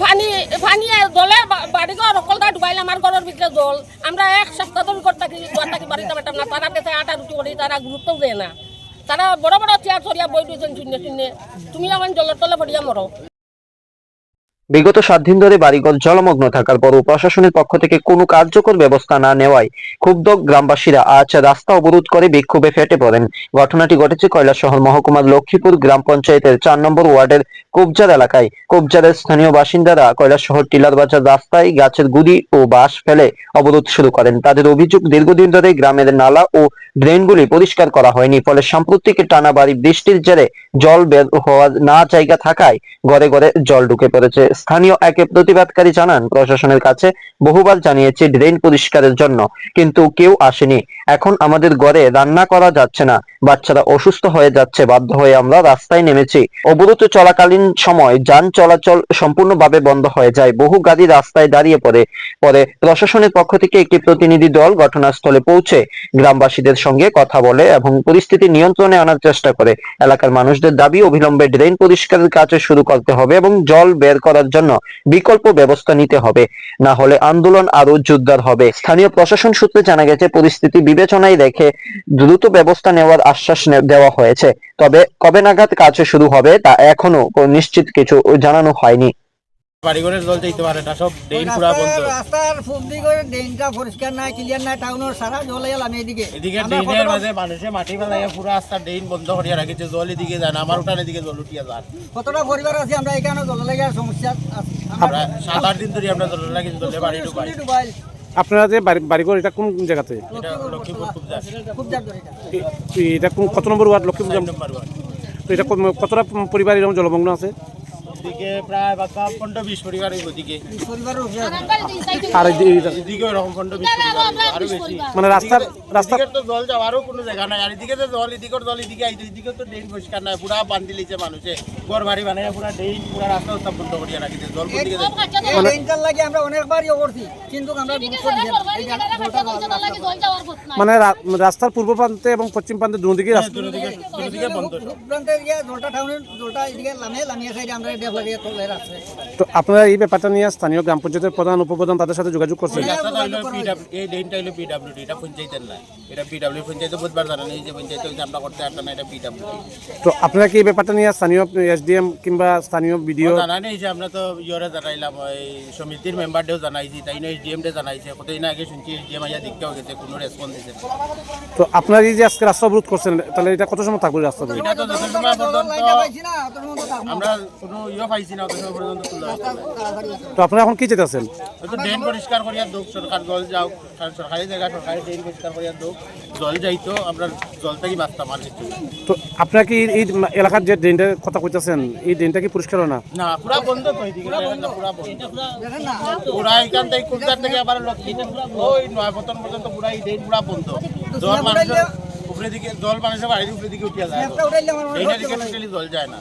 পানি পানি জলে বাড়িঘর সকলটা ডুবাইলে আমার ঘরের ভিতরে জল আমরা এক সপ্তাহ ধরে ঘর থাকি বাড়িতে পেতাম না তারা দেশে আটা রুটি করি তারা গুরুত্বও দেয় না তারা বড় বড় চেয়ার ছড়িয়া বই দিয়েছেন শূন্য শূন্য তুমি আমার জলের তলে পড়িয়া মরো। বিগত 7 দিন ধরে বাড়িঘর জলমগ্ন থাকার পরও প্রশাসনের পক্ষ থেকে কোনো কার্যকর ব্যবস্থা না নেওয়ায় ক্ষুব্ধ গ্রামবাসীরা আজ রাস্তা অবরোধ করে বিক্ষোভে ফেটে পড়েন। ঘটনাটি ঘটেছে কৈলাসহর মহকুমার লক্ষ্মীপুর গ্রাম পঞ্চায়েতের 4 নম্বর ওয়ার্ডের কবজার এলাকায়। কবজারের স্থানীয় বাসিন্দারা কৈলাসহর টিলার বাজার রাস্তায় গাছের গুড়ি ও বাঁশ ফেলে অবরোধ শুরু করেন। তাদের অভিযোগ, দীর্ঘদিন ধরে গ্রামের নালা ও ড্রেনগুলি পরিষ্কার করা হয়নি, ফলে সাম্প্রতিক টানা ভারী বৃষ্টির জেরে জল বের হওয়ার না জায়গা থাকায় ঘরে ঘরে জল ঢুকে পড়েছে। স্থানীয় এক প্রতিবাদকারী জানান, প্রশাসনের কাছে বহুবার জানিয়েছি ড্রেন পরিষ্কারের জন্য, কিন্তু কেউ আসেনি। এখন আমাদের ঘরে রান্না করা যাচ্ছে না, বাচ্চারা অসুস্থ হয়ে যাচ্ছে, বাধ্য হয়ে আমরা রাস্তায় নেমেছি। অবরোধ চলাকালীন সময় যান চলাচল সম্পূর্ণভাবে বন্ধ হয়ে যায়, বহু গাড়ি রাস্তায় দাঁড়িয়ে পড়ে। পরে প্রশাসনের পক্ষ থেকে একটি প্রতিনিধি দল ঘটনাস্থলে পৌঁছে গ্রামবাসীদের সঙ্গে কথা বলে এবং পরিস্থিতি নিয়ন্ত্রণে আনার চেষ্টা করে। এলাকার মানুষদের দাবি, অবিলম্বে ড্রেন পরিষ্কারের কাজ শুরু করতে হবে এবং জল বের করার জন্য বিকল্প ব্যবস্থা নিতে হবে, না হলে আন্দোলন আরো জোরদার হবে। স্থানীয় প্রশাসন সূত্রে জানা গেছে, পরিস্থিতি বিবেচনায় রেখে দ্রুত ব্যবস্থা নেওয়ার আশ্বাস দেওয়া হয়েছে, তবে কবে নাগাদ কাজ শুরু হবে তা এখনো নিশ্চিত কিছু জানানো হয়নি। বাড়িঘরের জল যাইতে পারে না, সব ড্রেন পুরা বন্ধ। রাস্তার ফুলদি করে ড্রেনটা পরিষ্কার নাই, ক্লিয়ার নাই, টাউনের সারা জল এলাম এদিকে ড্রেনের মাঝে মানুষে মাটি ফেলাইয়া পুরো রাস্তা ড্রেন বন্ধ করিয়া রাখিছে, জল এদিকে যায় না, আমার উঠান এদিকে জল উঠিয়া যায়। কতটা পরিবার আছে আমরা এখানে জল লেগে সমস্যা আছে। আমরা 7-8 দিন ধরে আমরা জল লাগি, জলে বাড়ি ঢুকাই। আপনারা যে বাড়িঘর, এটা কোন জায়গাতে? এটা লক্ষ্মীপুর খুব যার ধরে এটা কোন কত নম্বর ওয়ার্ড? লক্ষ্মীপুর। নম্বর ওয়ার্ড। তো এটা কতটা পরিবার এরকম জলমগ্ন আছে? এদিকে প্রায় 15-20 পরিবার, ওইদিকে পরিবারের আর এদিকে এরকম 15-20 পরিবার, আরো বেশি। মানে রাস্তা তো জল যাওয়ারও কোনো জায়গা নাই, আর এদিকে তো জল এদিকে আইছে, এদিকে তো ড্রেন পরিষ্কার নাই, পুরা বান্ধি লিছে মানুষে, ঘর বাড়ি বানাইয়া পুরা ড্রেন পুরা রাস্তা উত্তাপ বন্ধ করিয়া রাখিছে, জল কোন দিকে যায়? ড্রেনটার লাগে আমরা অনেকবারই করছি, কিন্তু আমরা মানে রাস্তার পূর্ব প্রান্তে এবং পশ্চিম প্রান্তে দুদিকে রাস্তা দুদিকে বন্ধ সব। প্রান্তের গিয়ে জলটা টাউনের জলটা এদিকে লামিয়ে সাইডে আমরা ডেভ লাগিয়ে তোলে রাখছে। তো আপনারা এই ব্যাপারটা নিয়ে স্থানীয় গ্রাম পঞ্চায়েতের প্রধান উপপ্রধান তাদের সাথে যোগাযোগ করছেন? এই ড্রেনটা হলো পিডব্লিউডি, এটা পঞ্চায়েতের না, এটা পিডব্লিউ পঞ্চায়েতে বুধবার জানান, এই যে পঞ্চায়েতে আমরা করতে পারতাম না, এটা পিডব্লিউডি। তো আপনারা কি এই ব্যাপারটা নিয়ে স্থানীয় এসডিএম কিংবা স্থানীয় বিডিও জানানি হয়েছে? আমরা তো ইয়রে জানাইলাম, ওই সমিতির মেম্বারদেরও জানাইছি, তাই না এসডিএম ডে জানাইছে, কতদিন আগে শুনছি এসডিএম আইয়া দেখতেও গেছে, কোনো রেসপন্স দিচ্ছে না। তো আপনারা এই যে আজকে রাস্তা অবরোধ করছেন, তাহলে এটা কত সময় থাকবে রাস্তা অবরোধ? এটা তো যত সময় পর্যন্ত আমরা কোনো পাইছি না, অত সময় পর্যন্ত তুলে তো আপনারা এখন কি চাইতেছেন? তো ড্রেন পরিষ্কার করিয়া দোক, সরকার জল যাও, সরকারি জায়গা সরকারি ড্রেন পরিষ্কার করিয়া দোক, জল যাইতো, আমরা জল থেকে বাঁচতাম আর কিছু। তো আপনারা কি এই এলাকার যে ড্রেনটার কথা কইতেছেন, এই ড্রেনটা কি পরিষ্কার হয় না? না, পুরা বন্ধ তো, এদিকে পুরা বন্ধ, পুরা এখান থেকে কুলচার থেকে আবার ওই নয়াপতন পর্যন্ত পুরা এই ড্রেন পুরা বন্ধ। জল মানুষের উপরে দিকে, জল মানুষের বাড়ির উপরে দিকে উঠিয়া যায়, এইটার দিকে জল যায় না।